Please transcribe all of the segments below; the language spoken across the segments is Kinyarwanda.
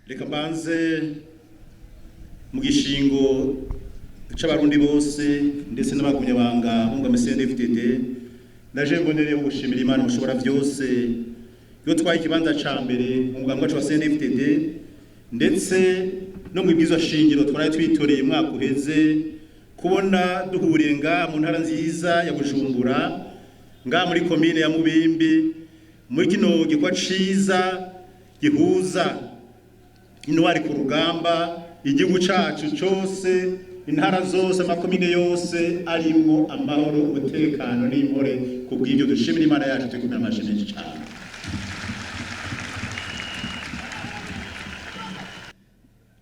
reka mbanze mu gishingo c'abarundi bose ndetse n'abagunyabanga b'umugambwe CNDD-FDD naje mbonereho gushimira Imana mushobora byose yo twaye ikibanza ca mbere mu mugambwe wacu wa CNDD-FDD ndetse no mu bwizo shingiro twaraye twitoreye mwaka uheze kubona duhuriye nga mu ntara nziza ya Bujumbura nga muri komine ya Mubimbi muri kino gikwa ciza gihuza intwari ku rugamba igihugu cacu cyose intara zose amakomine yose arimo amahoro umutekano n'impore kubw'ibyo dushimira Imana yacu tukuna amashimwe cyane.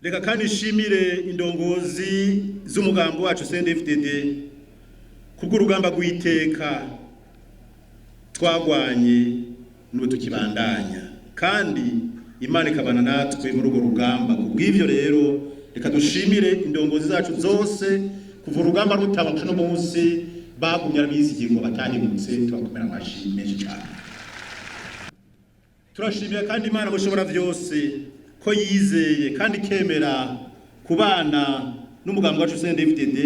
Reka kandi nshimire indongozi z'umugambo wacu CNDD-FDD kubw'urugamba rw'iteka twagwanye n'ubu tukibandanya kandi Imana ikabana natwe muri urwo rugamba. Kubw'ivyo rero reka dushimire indongozi zacu zose kuva urugamba rutaba kuno munsi bagumya bizigirwa batahimutse tubakomera amashyi menshi cyane. Turashimira kandi Imana mushobora byose ko yizeye kandi kemera kubana n'umugambi wacu CNDD-FDD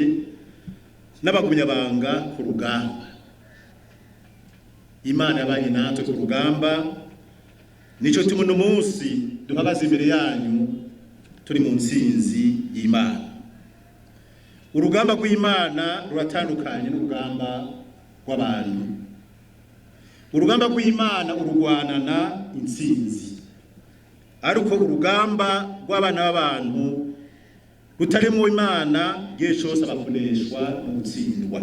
n'abagunyabanga ku rugamba. Imana yabanye natwe ku rugamba nico tumuno munsi duhagaze imbere yanyu turi mu nsinzi y'Imana. Urugamba rw'Imana ruratandukanye n'urugamba rw'abantu. Urugamba rw'Imana urugwanana insinzi, ariko urugamba rw'abana b'abantu rutarimo Imana gihe cyose abakuneshwa no gutsindwa.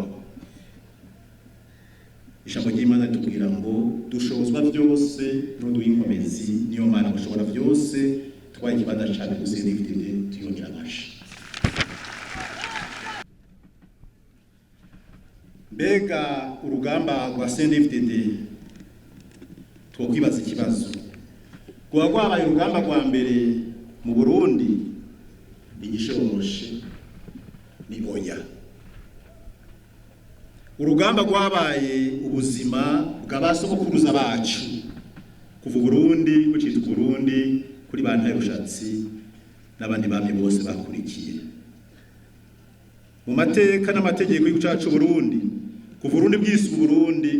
Ijambo ry'Imana ritubwira ngo dushobozwa byose n'uduha inkomezi niyo Mana mushobora byose twaye ikibanza cyane CNDD-FDD tuyongera amashi. Mbega urugamba rwa CNDD-FDD twokwibaza ikibazo rwa rwabaye urugamba rwa mbere mu Burundi igishoroshe ni oya. Urugamba rwabaye ubuzima bw'abasokuruza bacu kuva Burundi bucitwa Burundi kuri bantaye rushatsi n'abandi bamwe bose bakurikiye mu mateka n'amategeko y'ucacu Burundi kuva Burundi bwise Burundi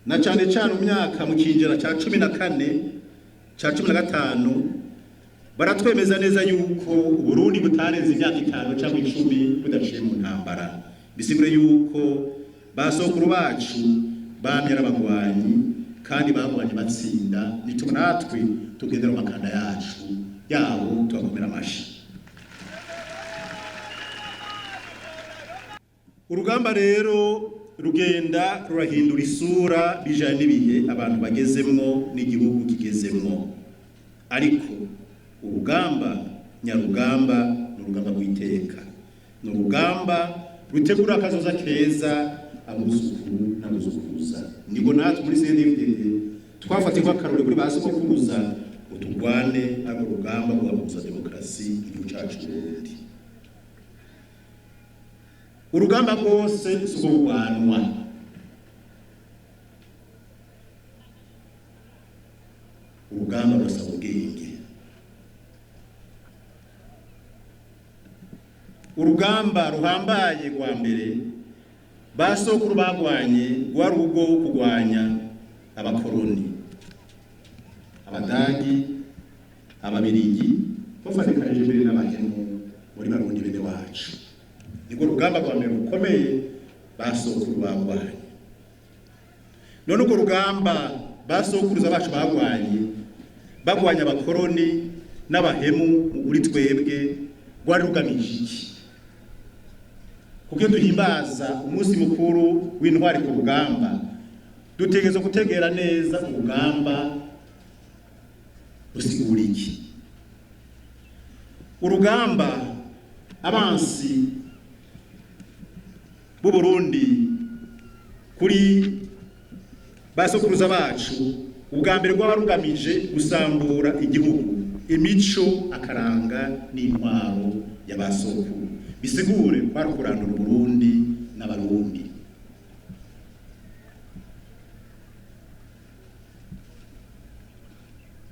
na cyane cyane mu myaka mu kinjira ca 14 ca 15 baratwemeza neza yuko Burundi butarenze imyaka 5 cyangwa 10 budaciye mu ntambara. Bisigure yuko basokuru bacu bamyara abagwanyi kandi bagwanye batsinda nituma natwe tugendera mu makanda yacu yabo tubakomera amashi. Urugamba rero rugenda rurahindura isura bijanye n'ibihe abantu bagezemwo n'igihugu kigezemwo, ariko urugamba nyarugamba n'urugamba rw'iteka n'urugamba rutegura akazoza keza abuzukuru n'abuzukuruza. Nibwo natwe muri CNDD-FDD twafatirwa akarore kuri basokuruza utugwane ako rugamba rwabuza demokrasi igihugu cacu Burundi. Urugamba rwose suko rwanwa, urugamba rusaba ubwenge. Urugamba ruhambaye rwa mbere basokuru bagwanye rwari ubwo kugwanya abakoroni, abadagi, ababirigi bafatikanije mbere n'abahemu muri Barundi bene wacu. Niko rugamba rwa mbere rukomeye basokuru bagwanye. None uko rugamba basokuruza bacu bagwanye abakoroni n'abahemu muri twebwe rwari rugamije iki? Kuko duhimbaza umunsi mukuru w'intwari ku rugamba dutegerezwa gutegera neza urugamba rusigura iki. Urugamba abansi b'u Burundi kuri basokuruza bacu ubwa mbere rwaba rugamije gusambura igihugu, imico, akaranga n'intwaro y'abasokuru. Bisigure kwari kurandura Burundi n'abarundi.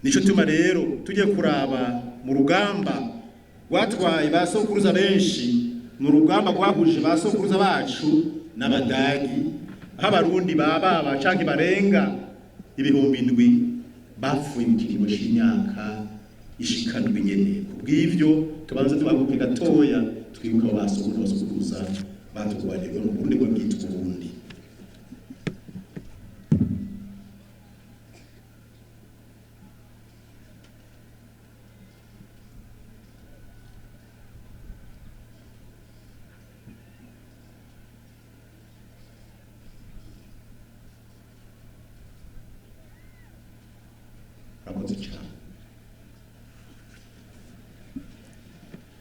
nico tuma rero tujye kuraba mu rugamba rwatwaye basokuruza benshi, mu rugamba rwahuje basokuruza bacu n'abadagi, aho abarundi baba canke barenga ibihumbi 7 bapfuye mu kiringo c'imyaka ishikanwe nyene. Kubw'ivyo tubanza tubaguke gatoya twibuka basokuruza batugwanirwa mu Burundi bwo bwitwa Burundi.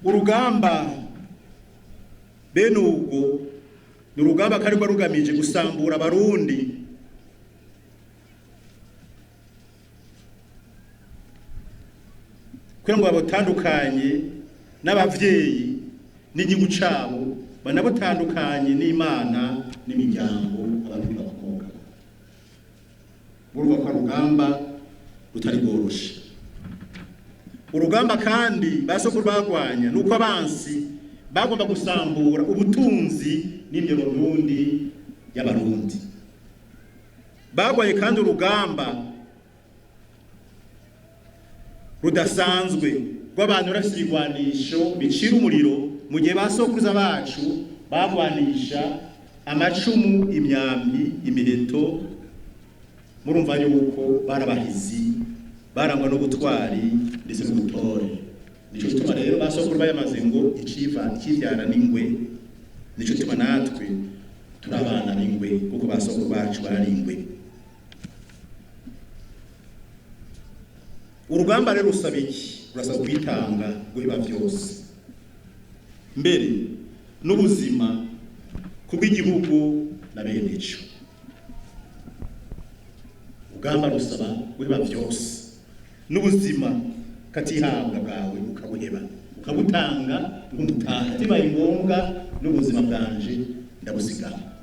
Urugamba bene ubwo ni urugamba kari rugamije gusambura abarundi kugira ngo babatandukanye n'abavyeyi n'igihugu cabo, banabutandukanye n'Imana n'imiryango abantu bakomoka. Urumva ko urugamba rutari bworoshe. Urugamba kandi basokuru bagwanya nuko abansi bagomba gusambura ubutunzi n'ibyo Burundi y'abarundi. Bagwaye kandi urugamba rudasanzwe rw'abantu rafite ibigwanisho bicira umuriro mu gihe basokuruza bacu bagwanisha amacumu, imyambi, imiheto. Murumva yuko barabahizi barangwa no gutwari ndetse n'ubutore. Nico gituma rero basokuru bayamaze ngo ikivyara n'ingwe, nico gituma natwe turabana n'ingwe kuko basokuru bacu bari ingwe. Urugamba rero rusaba iki? Rurasaba kwitanga guheba byose, mbere n'ubuzima kubw'igihugu na bene ico. Urugamba rusaba guheba byose, n'ubuzima katihabwa bwawe ukabuheba ukabutanga ngumutaha tibaye ngombwa n'ubuzima bwanje ndabusigama.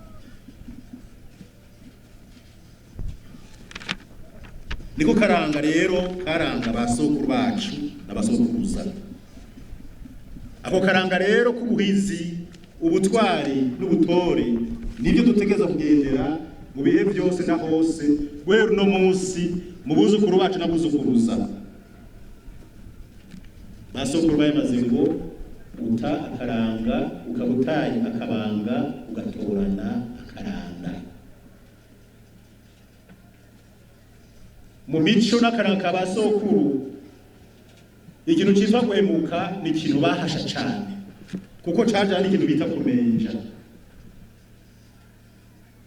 Niko karanga rero karanga basokuru bacu n'abasokuruza. Ako karanga rero kubuhizi, ubutwari n'ubutore nibyo dutegeza kugendera mu bihe byose na hose, guhera no munsi mu buzukuru bacu n'abuzukuruza. Basokuru bayamaze ngo uta akaranga ukabutaye akabanga ugatorana akaranga. Mu mico n'akaranga basokuru ikintu cyitwa guhemuka ni ikintu bahasha cyane, kuko caje ari ikintu bita kumenja.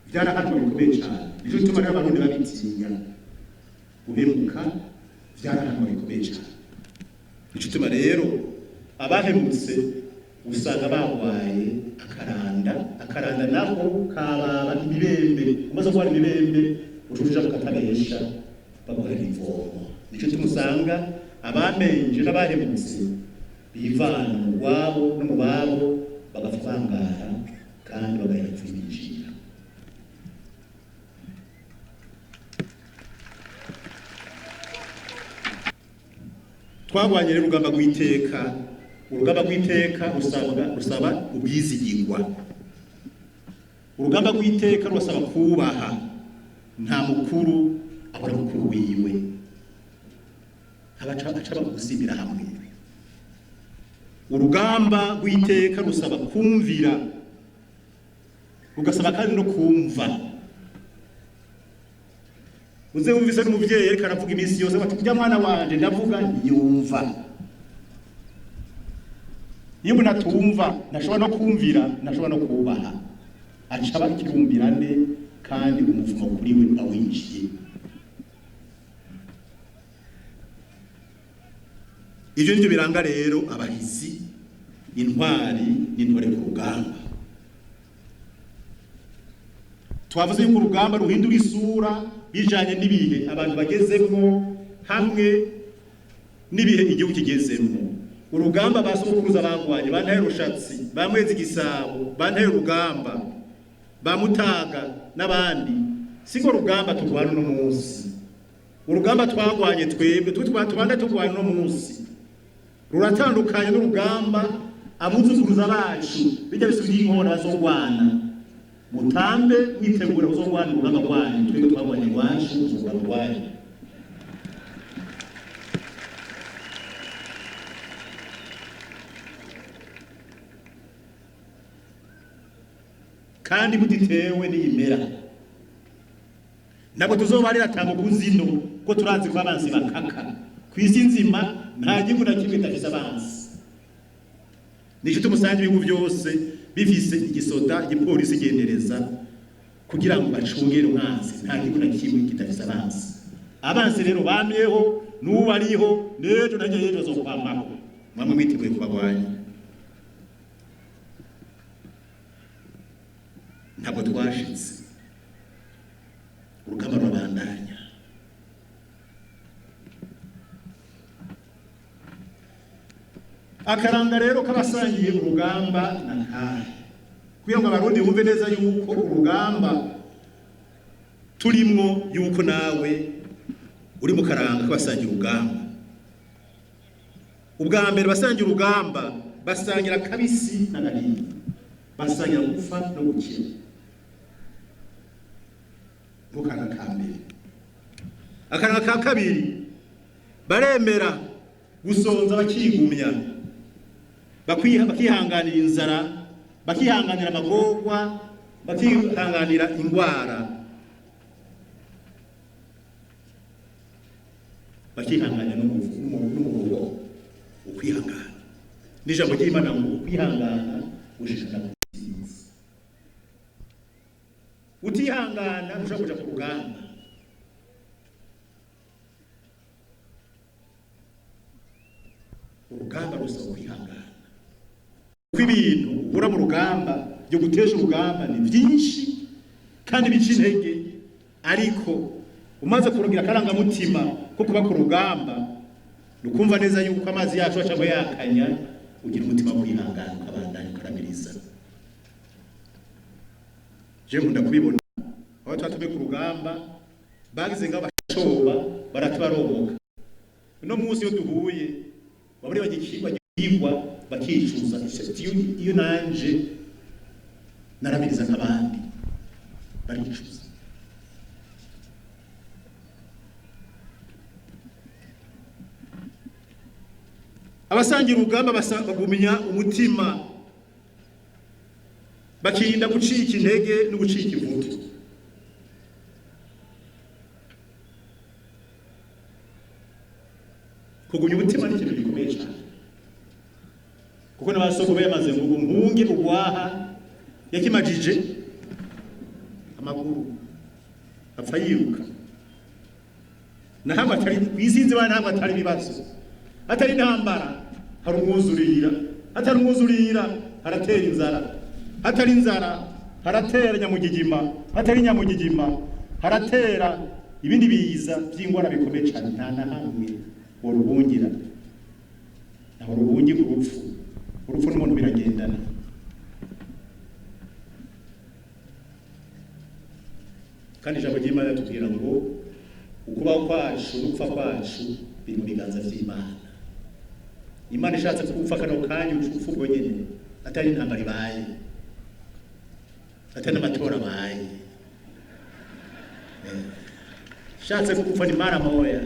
Byarahanwe bikomeye cyane, nico gituma rero abarundi babitinya guhemuka, byarahanwe bikomeye cyane. Nico gituma rero abahemutse usanga bagwaye akaranda naho kababa ibibembe, umaze kuba ibibembe ucuja bukatabesha baguhera ivomo. Nico gituma usanga abamenje n'abahemutse bivana mu wabo no mu babo bagafangara kandi bagahera kwinjira. Twagwanye rero urugamba rw'iteka. Urugamba rw'iteka rusaba ubwizigirwa. Urugamba rw'iteka rusaba kubaha. Nta mukuru abona mukuru wiwe, abaca bagusibira hamwe. Urugamba rw'iteka rusaba kumvira, rugasaba kandi no kumva. Uze wumvise n'umuvyeyi ariko aravuga iminsi yose ati kujya mwana wanje ndavuga yumva. Iyo umuntu atumva ntashobora no kumvira, ntashobora no kubaha, aca bakirumbirane kandi umuvumo kuri we awinjiye. Ivyo nivyo biranga rero abahizi, intwari n'intore ku rugamba. Twavuze yuko urugamba ruhindura isura bijanye n'ibihe abantu bagezemo hamwe n'ibihe igihugu kigezemo. Urugamba basokuruza bagwanye bantaye rushatsi, bamwezi gisabo, bantaye urugamba, bamutaga n'abandi. Siko rugamba turwana no munsi. urugamba twagwanye twebwe tubanda tugwanye no munsi ruratandukanye n'urugamba abuzukuruza bacu bijya bisubira inkona bazogwana mutambe mwitegura kuzogwana urugamba rwanyu twebwe twagwanye rwacu urugamba rwanyu kandi mutitewe n'imera nabo tuzobarira tango kuzino ko turazi ko abansi bakaka kwisi nzima nta gihugu na kimwe tafisa abansi nico tumusange ibihugu byose bifise igisoda igipolisi gendereza kugira ngo bacungere umwanzi nta gihugu na kimwe kitafisa abansi rero bamyeho n'ubu ariho nejo nanjye yejo zo kwamako mwamwe mwiteguye kubagwanya ntabwo twashitse urugamba rurabandanya akaranga rero kabasangiye urugamba na kahe kugira ngo abarundi bumve neza yuko urugamba turimwo yuko nawe uri mu karanga kabasangiye urugamba ubwa mbere basangiye urugamba basangira kabisi na gahiye basangira gupfa no gukira mukana kambere akaranga ka kabiri baremera gusonza bakigumya bakihanganira inzara bakihanganira amagorwa bakihanganira ingwara bakihanganira n'umurugo ukwihangana n'ijambo ry'Imana ngo ukwihangana ushishikara utihangana ushaka kuja ku rugamba urugamba rusaba kwihangana kuko ibintu uhura mu rugamba byo gutesha urugamba ni byinshi kandi bica intege ariko umaze kurugira akarangamutima ko kuba ku rugamba nukumva neza yuko amazi yacu acamo yakanya ugira umutima wihangana ukabandanya ukaramiriza je nkunda kubibona aho twatume ku rugamba bagize ngo bashoba baratubaroboka no munsi yo duhuye baburi bagikigwa bakicuza iyo nanje narabiriza nk'abandi baricuza abasangira urugamba bagumya umutima bakirinda gucika intege no gucika ivutu kugumya umutima ni ikintu gikomeye cyane kuko n'abasoko bamaze ngo mpunge ugwaha yakimajije amaguru apfa yiruka nahamwe atari kwizinze bana nahamwe atari bibazo atari intambara hari umwuzurira atari umwuzurira haratera inzara atari inzara haratera nyamugigima atari nyamugigima haratera ibindi biza by'ingwara bikomeye cyane nta na hamwe urubungira naho urubungi urupfu n'umuntu biragendana kandi ijambo ry'Imana ritubwira ngo ukubaho kwacu n'upfa kwacu biri mu biganza by'Imana. Imana ishatse kugupfa kano kanya upfa ubwo nyene atari intambara ibaye atari n'amatora abaye ishatse kugupfa ni mara moya.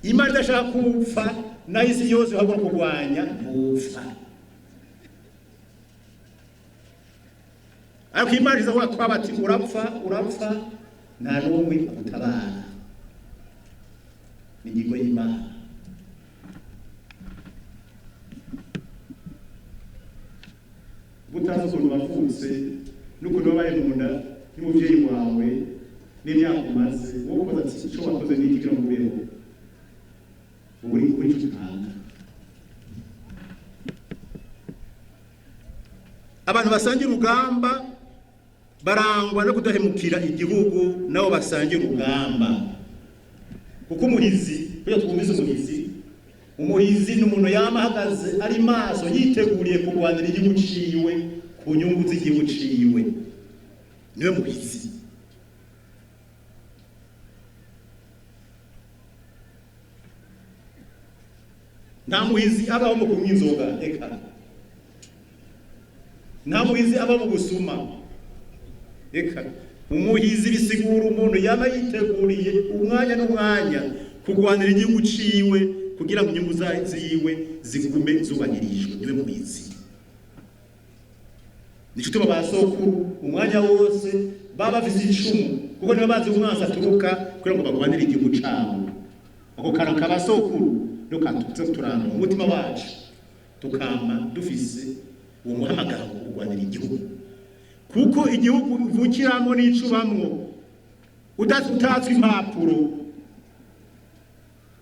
Imana idashaka kupfa na isi yose ihagura kurwanya gupfa ariko Imana izavuga ko abati urapfa nta n'umwe utabara n'ingingo y'Imana. Gutaza ukuntu wavutse n'ukuntu wabaye mu nda y'umubyeyi wawe n'imyaka umaze wowe ukoze ati icyo wakoze ni iki kugira ngo ubeho uri cyutanga. Abantu basangira urugamba barangwa no kudahemukira igihugu nabo basangira urugamba kuko umuhizi kuyo twumvize umuhizi n'umuntu yamahagaze ari maso yiteguriye kurwanira igihugu ciwe ku nyungu z'igihugu ciwe niwe muhizi. nta muhizi abaho mu kunywa inzoga eka nta muhizi aba mu gusuma eka umuhizi bisigura umuntu yaba yiteguriye umwanya n'umwanya kugwanira igihugu ciwe kugira ngo inyungu ziwe zigume zubahirijwe niwe muhizi. Nico tuma basokuru umwanya wose baba bafise icumu kuko niba bazi umwansi aturuka kugira ngo bagwanire igihugu cabo. Ako karaka basokuru no katutse turana umutima wacu tukama dufise uwo muhamagaro wo kugwanira igihugu kuko igihugu uvukiramo n'icubamwo utatswe impapuro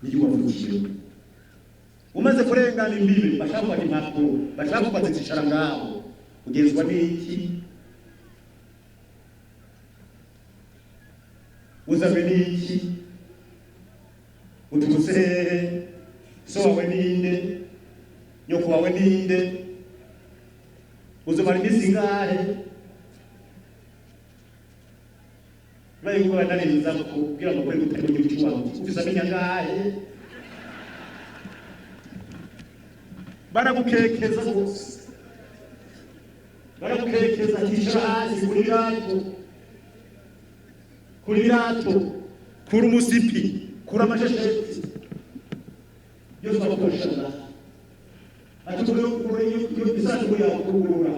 n'igihugu uvukiramo umaze kurengana imbibi bashaka gufata impapuro bashaka gufata zicara ngaho ugenzwa n'iki uzabe n'iki uturutse hehe so wawe ninde nyoko wawe ninde uzomara iminsi ingahe bayigura nariza kugira ngo kuri gutera mu gihugu wawe ufise amenya ngahe baragukekeza gose baragukekeza kishasi kuri rato kuri umusipi kuri amashesheti yose bakoresha ati kuri isatu ya kugurura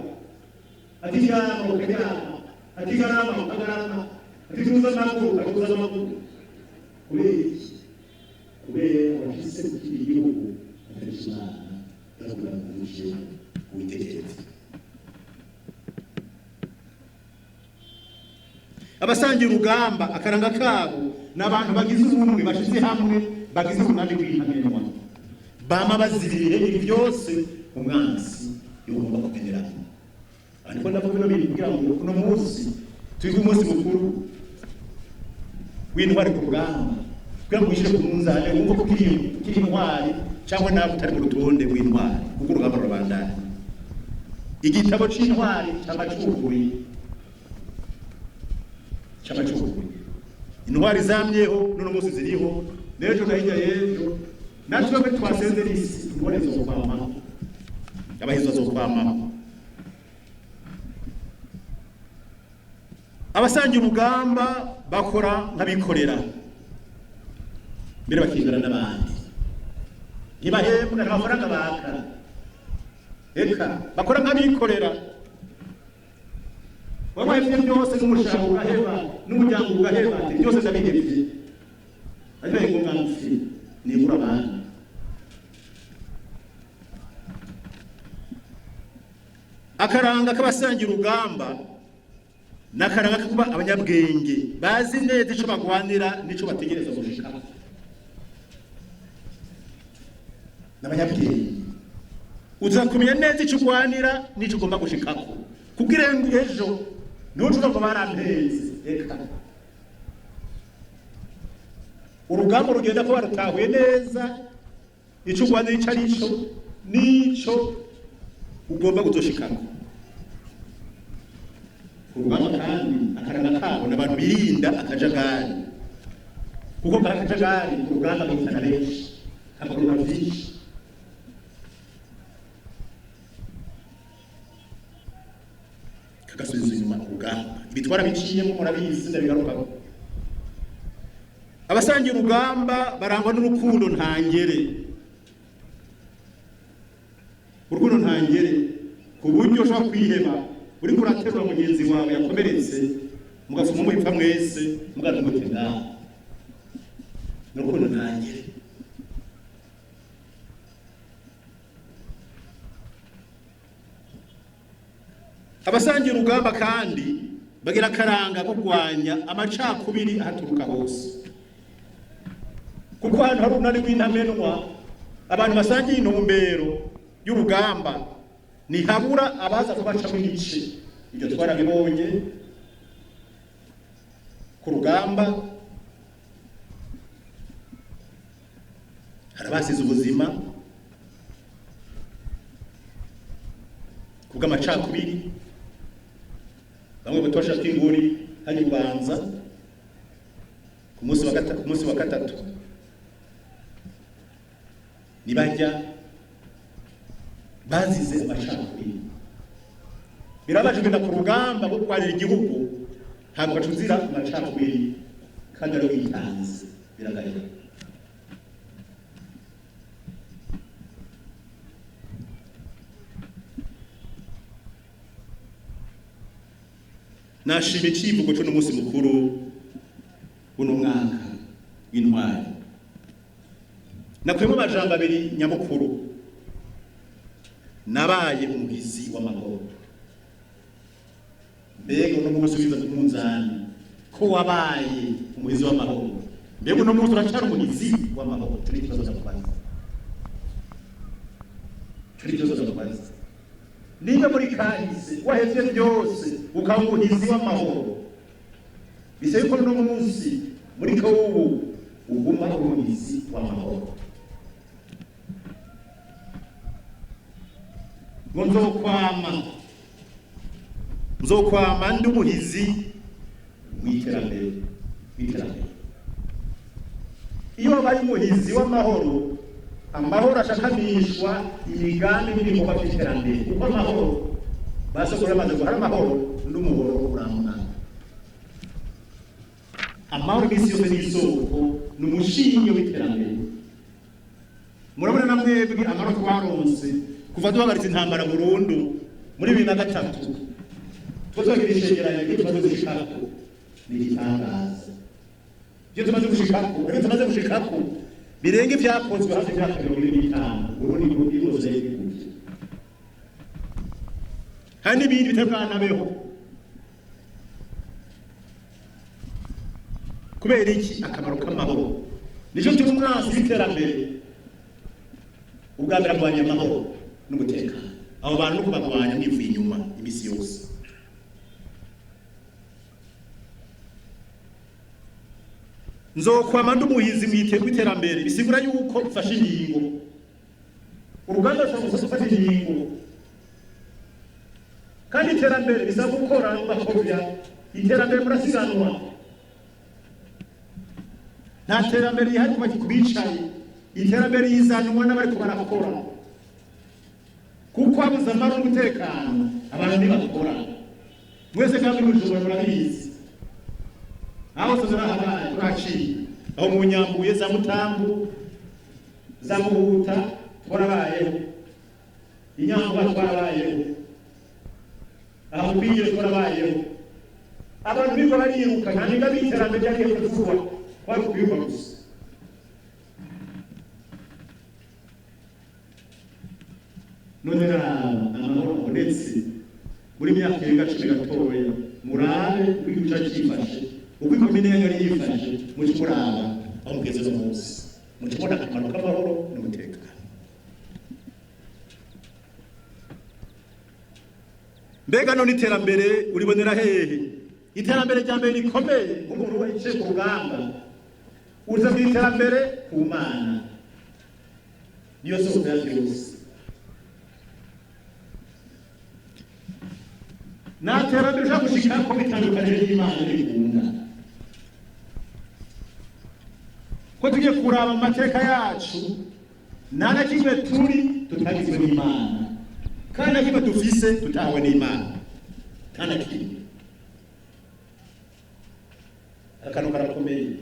ati yama ukajana ati garama ati tuza makuru kubera washise kuri igihugu Imana yakuranguje uwitegereza. Abasangira urugamba akaranga kabo n'abantu bagize ubumwe bashize hamwe bagize umunani w'intamenwa bama bazirire ibi byose umwansi yugomba kugenderana. Ariko ndavuga bino kugira ngo uno munsi twiga umunsi mukuru w'intwari ku rugamba kugira ngo yishire ku munzane wumva ko kiri intwari cyangwa nawe utari mu rutonde rw'intwari kuko urugamba rubandanya. Igitabo c'intwari cy'amacukuye intwari zamyeho none munsi ziriho nejo gahijya yejo natwe twasenze n'isi tubone zo kwama abahizo zo kwama. Abasangira urugamba bakora nk'abikorera mbere bakingana n'abandi ntibahembwa n'amafaranga baka eka bakora nk'abikorera wabaye ibyo byose n'umushahara ugaheba n'umuryango ugaheba byose ndabihebye ariko ngombwa mfi nibura abantu. Akaranga k'abasangira urugamba n'akaranga kuba abanyabwenge bazi neza ico bagwanira nico bategereza gushika n'abanyabwenge uzakumenya neza ico ugwanira nico ugomba gushikako kugira ngo ejo n'ucuka ngo barampeze eka urugamba rugenda ko barutahuye neza ico ugwanira ico arico nico ugomba gutoshikako. Urugamba kandi akaranga kabo n'abantu birinda akajagari kuko akajagari urugamba gitana benshi akorwa byinshi. Kagasubiza inyuma urugamba bitwara biciyemo murabizi ndabigarukaho. Abasangira urugamba barangwa n'urukundo ntangere urukundo ntangere ku buryo ushobora kwiheba uri kuraterura mugenzi wawe yakomeretse mugafuma mupfa mwese mugana umutima n'urukundo ntangere. Abasangira urugamba kandi bagira akaranga kurwanya amacakubiri ahaturuka hose kuko hano hari unari w'intamenwa abantu basangiye intumbero y'urugamba ntihabura abaza kubaca mu gice. Ibyo twarabibonye ku rugamba hari abasize ubuzima kubw'amacakubiri bamwe batosha kwinguri hari kubanza ku munsi wa gatatu nibajya bazize amacakubiri. Birabaje kugenda ku rugamba rwo kurwanira igihugu ntabwo bacuzira amacakubiri kandi ari witanze, biragayira. Nashimye icivugo cyo n'umunsi mukuru uno mwaka w'intwari. Nakuyemo amajambo abiri nyamukuru: nabaye umuhizi w'amahoro. Mbega uno munsi wiza ku munzani ko wabaye umuhizi w'amahoro, mbega uno munsi uracyari umuhizi w'amahoro? Turi ikibazo cy'abakozi, niba muri kahise waheze byose ukaba umuhizi w'amahoro, bisaba ko uno munsi muri ko ubu uguma umuhizi w'amahoro. Nzokwama ndi umuhizi w'iterambere. Iyo wabaye umuhizi w'amahoro, amahoro ashakamishwa imigambi n'ibikorwa by'iterambere, kuko amahoro basokora amaze guhara amahoro n'umuhoro uramuna. Amahoro n'isi yose n'isoko n'umushinge w'iterambere. Murabona namwebwe amahoro twaronse kuva duhagaritse intambara burundu muri 2003, twazagira ishengeranya ryo tumaze gushikako n'igitangaza. Ibyo tumaze gushikako birenga ibyakozwe hafi y'imyaka 25. Ubu ni ibibazo by'ibikuye, hari n'ibindi bitabwanabeho. Kubera iki? Akamaro k'amahoro nicyo turi umwanzi w'iterambere. Ubwa mbere arwanya amahoro n'umutekano. Abo bantu no kubagwanya mwivuye inyuma imisi yose. Nzokwama ndi umuhizi w'iterambere, bisigura yuko ufashe ingingo. Uruganda rushobora gufata ingingo, kandi iterambere bisaba gukora bakobya. Iterambere murasiganwa, nta terambere rihari kuba kubicaye. Iterambere yizanwa n'abari barakora, kuko abuze amahoro n'umutekano abantu ntibakora. Mwese kandi mujura murabizi aho tuzarahabaye turaciye, aho mu Nyambuye za Mutambu za Muhuta twarabayeho, Inyambuye twarabayeho, aho Bwire twarabayeho. Abantu bigo bariruka nta niga biterambere ryagiye kuvuga kwari kubirwa gusa. None amahoro abonetse muri myaka irenga 10 gatoya, murabe kwica cyifashe uko ikomine yari yifashe mu kimuraba aho mugeze no munsi mu kimona akamaro k'amahoro n'umutekano. Mbega none iterambere uribonera hehe? Iterambere rya mbere rikomeye umuntu wicaye ku rugamba uza mu iterambere ku Mana, niyo soko ya byose. Na terambere ushaka ko bitandukanye n'Imana n'ibikunda. Ko tugiye kuraba mu mateka yacu, nta na kimwe turi tutagizwe n'Imana, kandi na kimwe dufise tutahawe n'Imana, nta na kimwe. Akantu karakomeye,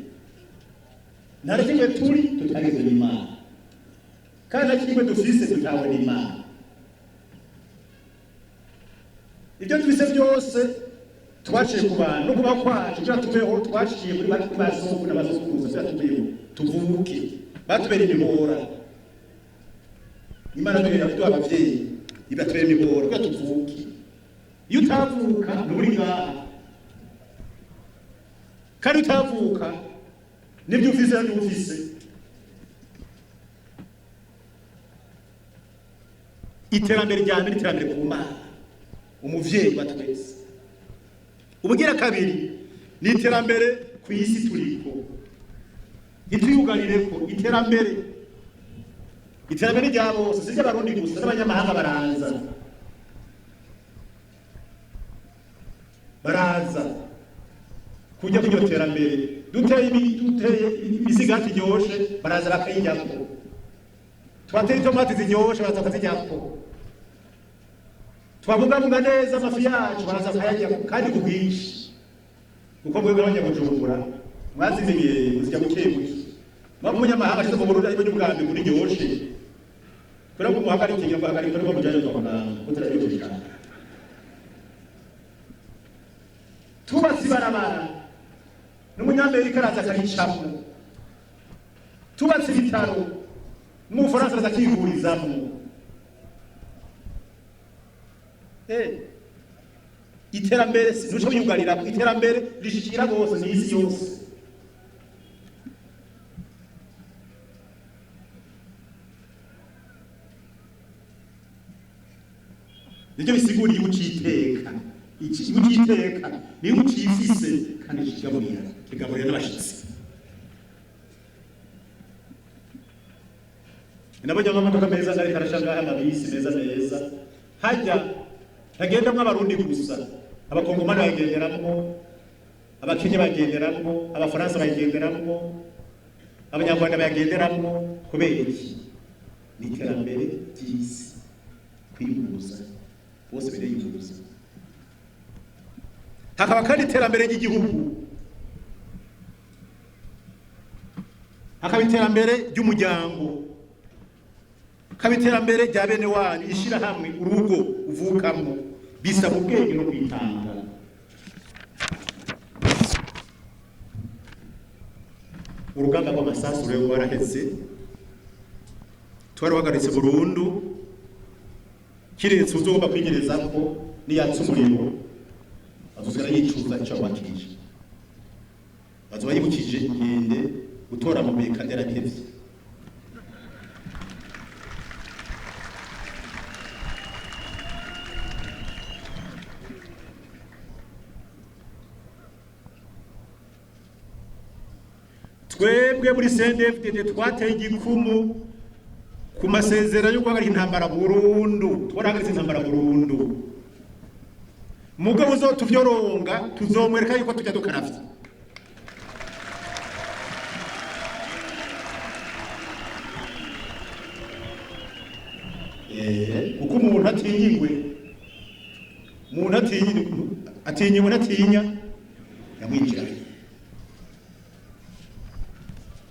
nta na kimwe turi tutagizwe n'Imana, kandi na kimwe dufise tutahawe n'Imana. Ibyo tubise byose twaciye ku bantu no kuba kwacu byatubeho, twaciye muri basoko n'abasokuruza byatubeho tuvuke, batubera imihora. Imana mbere yaduha abavyeyi ibatubera imihora ko tuvuke. Iyo utavuka n'uri ngaha, kandi utavuka nibyo ufise n'ufise. Iterambere rya mbere iterambere ku Mana, umuvyeyi batwese. Ubugira kabiri ni iterambere ku isi turiko, ituyugarire ko iterambere rya bose, sije abarundi gusa n'abanyamahanga baraza kujya kuryo terambere. Duteye imisigati ryoshe baraza bakayijyako, twateye itomati ziryoshe baraza bakazijyako, twabungabunga neza amafi yacu baraza kayarya kandi ku bwinshi kuko mwebwe abanyabujumbura mwazimenyereye muzijya bukebuke mwaba umunyamahanga ashyize mu Burundi ariko n'ubwambi muri ryoshe kubera ko muhagarikira muhagarika ariko mujyayo kwa muganga mutararyoshye cyane tubatse ibarabara n'umunyamerika araza akaricamo tubatse ibitaro n'umufaransa araza akivurizamo iterambere ntushobora kuyugarira iterambere rishikira bose n'isi yose nicyo bisigura igihugu cy'iteka igihugu cy'iteka ni igihugu cyifise kandi kigaburira n'abashitsi nabonye amamodoka meza ariko arashangaha amabisi meza hajya hagendamwo abarundi gusa abakongomani bagenderamwo abakenya bagenderamwo abafaransa bagenderamwo abanyarwanda bagenderamwo kubera iki ni iterambere ry'isi kwihuza bose bireyuhuza hakaba kandi iterambere ry'igihugu hakaba iterambere ry'umuryango hakaba iterambere rya bene wanyu ishirahamwe urugo uvukamo bisaba ubwenge no kwitanga urugamba rw'amasasu rero rwaraheze twarahagaritse burundu kiretse uzogomba kwigereza ko niyatsa umuriro azuzira yicuza icyo wakije azoba yibukije ngende gutora mu bihe kandi yaratevye twebwe muri CNDD-FDD twateye igikumu ku masezerano yo guhagarika intambara burundu twarahagaritse intambara burundu mugabo uzotuvyoronga tuzomwereka yuko tujya dukaravya kuko umuntu atinyingwe umuntu atinyingwe ntatinya yamwinjira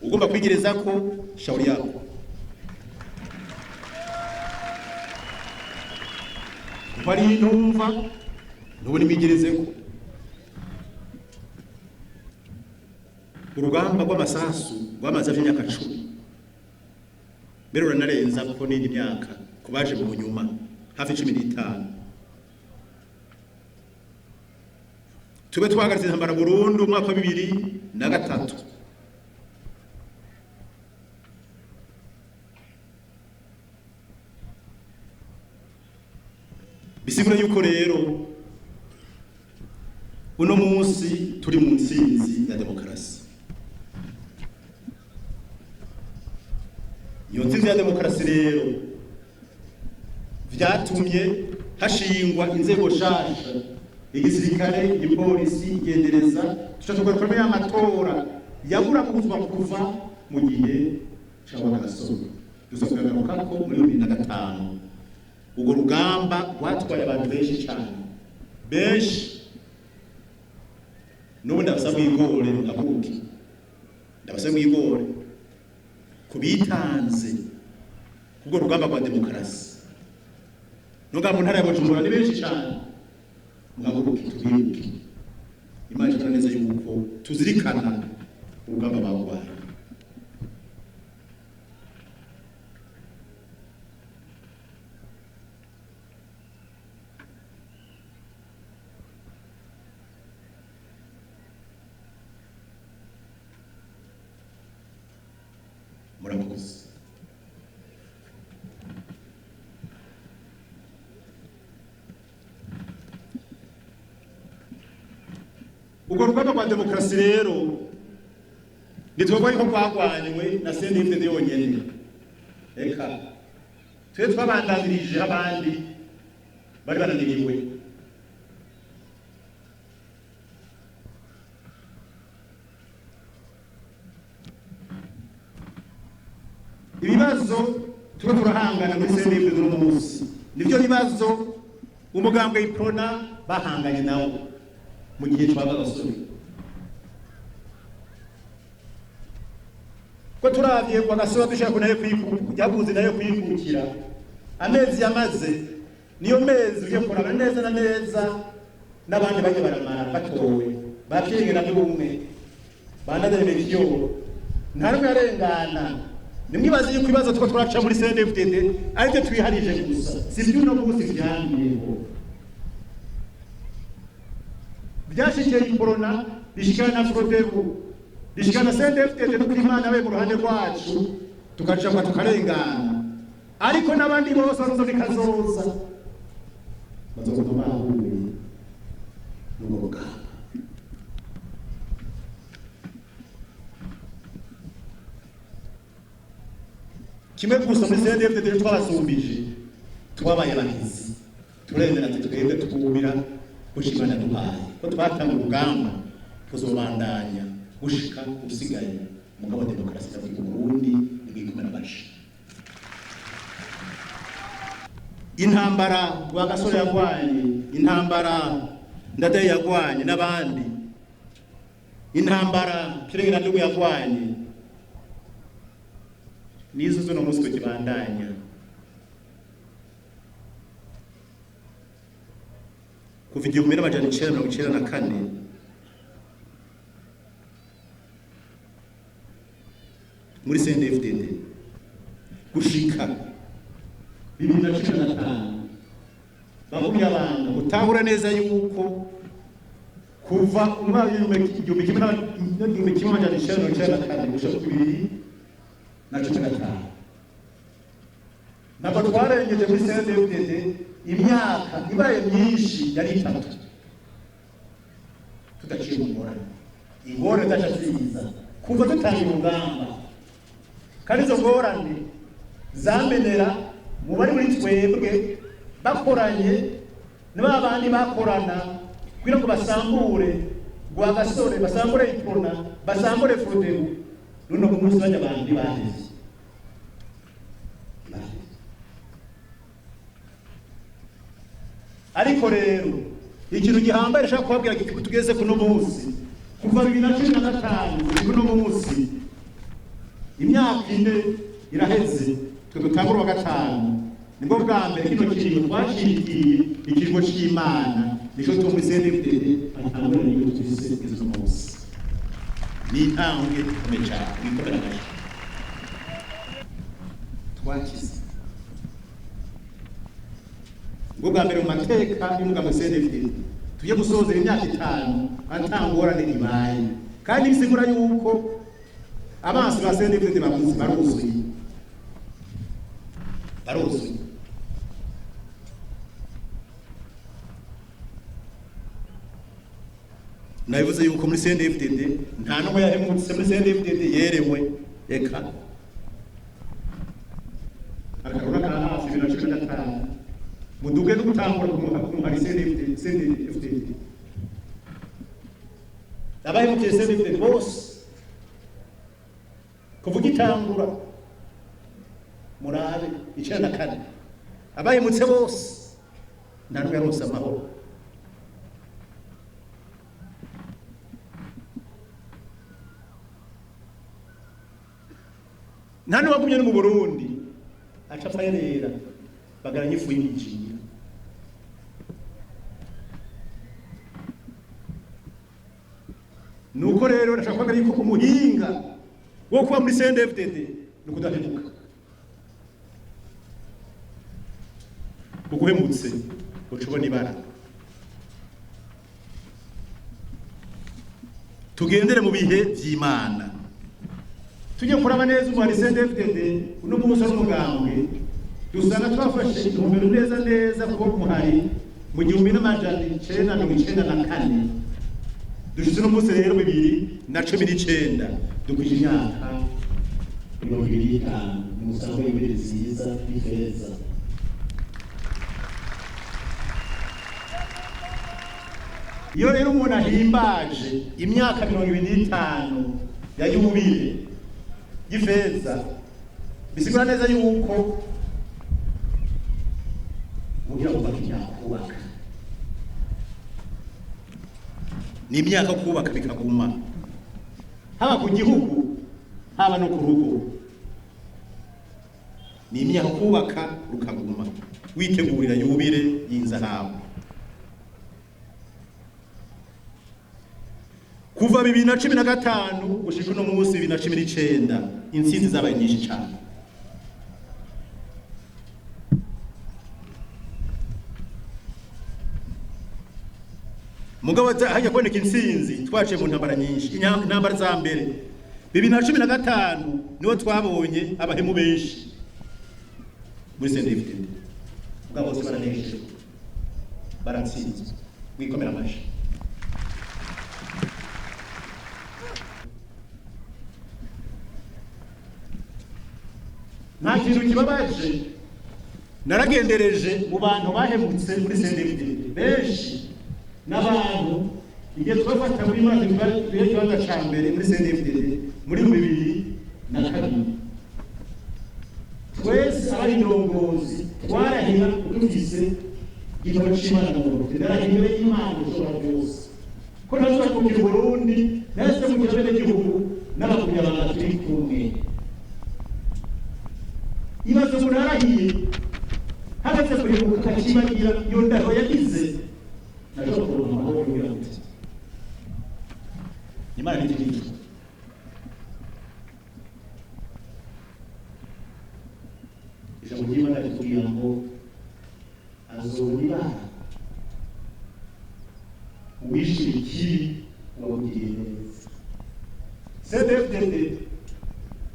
ugomba kwigereza ko shauri yako bari numva nubu nimigerezeko urugamba rw'amasasu rwamaze imyaka 10 mbere uranarenza ko n'indi myaka kubaje mu nyuma hafi 15 tube twahagaritse intambara burundu umwaka wa 2003 bisigura yuko rero uno munsi turi mu ntsinzi ya demokarasi iyo ntsinzi ya demokarasi rero vyatumye hashingwa inzego shasha igisirikare igipolisi igendereza tushobora y'amatora yabura kuva mu gihe c'abagasozo dusobanura ko muri 2005 ubwo rugamba rwatwaye abantu benshi cyane benshi n'ubu ndabasaba mwigore abuke ndabasaba mwigore kubitanze kubwo rugamba rwa demokarasi nubwo mu ntara ya Bujumbura ni benshi cyane mwabuke tubibuke Imana ibona neza yuko tuzirikana urugamba bagwaye murakoze ubwo rugamba rwa demokarasi rero nitwebwe ariko kwagwanywe na CNDD yonyene eka twe twabandanirije abandi bari bananiriwe ibibazo tuba turahangana muri CNDD n'uno munsi nibyo bibazo umugambwe iprona bahanganye nawo mu gihe twabaga basore ko turavye kwa gasoro dushaka nayo yabuze nayo kwikukira amezi yamaze niyo mezi yo kurana neza na neza n'abandi baje baramara batowe bavyengera by'umwe banadere byo ntarumwe arengana nimwibaze yuko ibibazo two turaca muri CNDD-FDD ariko twiharije gusa sivyo no munsi byambiyeho byashikiye corona bishikana na Frodebu bishikana CNDD-FDD no kuri Imana we mu ruhande rwacu tukacamwa tukarengana ariko nabandi bose baruzo bikazoza bazokoma ahubwo n'urubuga kimwe gusa muri CNDD-FDD twabasumbije twabaye abahizi turemera twebwe tukubira gushimana duhaye ko twatanga urugamba tuzobandanya gushika usigaye umugabo wa demokarasi ya Burundi ngikumena bashi intambara wa gasore yagwanye intambara ndadaye yagwanye n'abandi intambara kirengera ndugu yagwanye nizo zo no musi tukibandanya kuva 1994 muri CNDD-FDD gushika 2015 bavuga abantu utahura neza yuko kuva umwaka w'igihumbi kimwe n'amajana icenda gushika 2015 ntabwo twarengeje muri CNDD-FDD imyaka ibaye myinshi yari 3 tudaciye ingorane zacaziza kuva dutangira urugamba kandi izo ngorane zamenera mu bari muri twebwe bakoranye n'abandi bakorana kugira ngo basambure gwa gasore basambure iprona basambure Frodebu nuno kumunsi bajya bandi baheze ariko rero ikintu gihambaye shaka kubabwira tugeze kuno munsi kuva 2015 kuno munsi imyaka ine iraheze twe dutangura wa gatanu nibwo bwa mbere kino kintu twashirikiye ikigo cy'Imana nico cyo muri CNDD-FDD atangura n'ibyo twise izo munsi ni intambwe ikomeye ikorera nayo twakize ubwo bwa mbere mu mateka y'umugabo CNDD-FDD tujye gusozera imyaka 5 atangorane ibaye kandi bisigura yuko abansi ba CNDD-FDD baruzuye nabivuze yuko muri CNDD-FDD nta numwe yahemutse muri CNDD-FDD yerewe eka akarura ka hafi 2015 muduge no gutangura kumara CNDD-FDD abahemukiye CNDD-FDD bose kuvuga itangura murabe 94 abayimutse bose nta numwe yarose amahoro nani wagumye no mu Burundi aca fayera bagaranye ifu y'injira nuko rero ndashaka kuvuga yuko umuhinga wo kuba muri CNDD-FDD nukudahemuka kuguhemutse ucubona ibara tugendere mu bihe vy'Imana tujye kuraba neza umwari CNDD-FDD uno munsi n'umugambwe dusanga twafashe intumbero neza kuko muhari mu 1994 dushitse no munsi rero 2019 dukwije imyaka 25 musango y'ibiri nziza y'ifeza iyo rero umuntu ahimbaje imyaka 25 ya yubile y'ifeza bisigura neza yuko ugira ngo bakijya kubaka ni imyaka kubaka bikaguma haba ku gihugu haba no ku rugo, ni imyaka kubaka rukaguma witegurira yubire y'inzahabu. Kuva 2015 gushika no munsi 2019 intsinzi zabaye nyinshi cyane. Mugabo hajya kuboneka intsinzi twaciye mu ntambara nyinshi. Intambara za mbere 2015 niho twabonye abahemu benshi muri CNDD-FDD. Mugabo bose baranesheje baratsinze wikomera amashi. Nta kintu kibabaje naragendereje mu bantu bahemutse muri CNDD-FDD benshi n'abantu igihe twafata muri maze twiye kibanza ca mbere muri CNDD-FDD muri 2002 twese abari indongozi twarahira dufise igitabo c'Imana mu Burundi darahiriwe Imana ushobora byose ko nazo ku Burundi nase mu kirabene gihugu n'abakunyabanga turi kumwe ibazo murarahiye hageze kuri kukakibagira yondaro yagize najo kuruma aho yurambye Imana n'ikindi ijambo ry'Imana ritubwira ngo azobura wishira ikibi wabugiriye neza. CNDD-FDD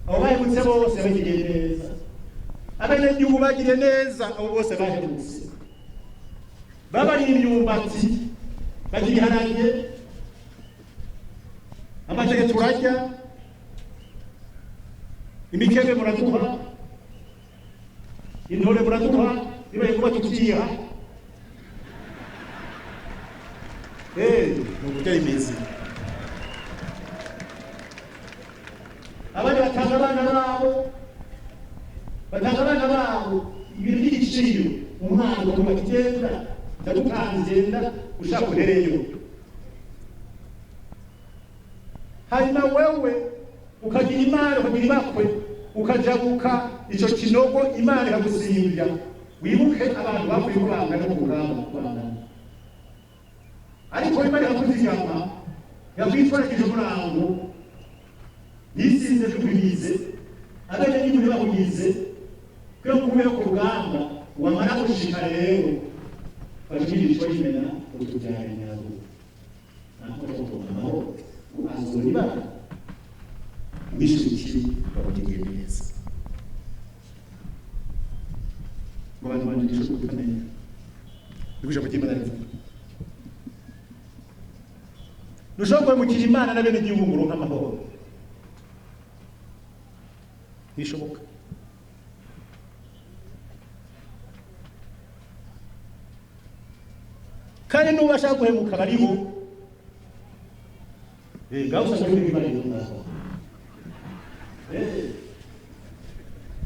abo bahemutse bose bagiriye neza, abanyagihugu bagiriye neza abo bose bahemutse, babari imyumbati bagira iharage, amateke turarya, imikebe muraduha, intore muraduha, nibaye kuba tukiha nuburyo imeze. Abandi batanga abana babo ibintu by'igiciro, umwana utuba kigenda ndadukanzenda ushaka uhereyo, hanyuma wewe ukagira Imana ukagira ibakwe ukajabuka ico kinogo Imana iragusimbya wibuke abantu bapfuye kubanga no kuramba. Ariko Imana yakuzigama yakwitwarakije umurango yisinze kubize abene n'ibindi bakugize kyo kubeho ku rugamba wamara gushika rero bashimishwa y'imena utubyare nyabo nako tokamaho azuriba bishiki babategeye neza abantu bandisho kutamenya bigusha kutimana nushobora mukira Imana na bene gihugu ngo amahoro bishoboka. Kandi nubasha guhemuka bariho gausa muri bari ngaho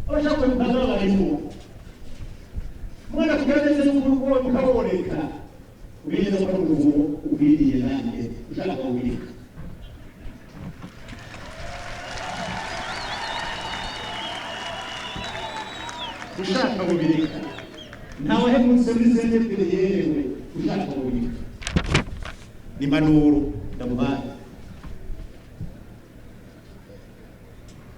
abasha guhemuka bariho mwana kugerageza n'uko mukaboneka ubigeza ko urugo ubiriye nanjye ushaka kubirika ushaka kubirika ntawe hemutse muri CNDD-FDD yewe ushaka kubirika ni manuro ndamubaye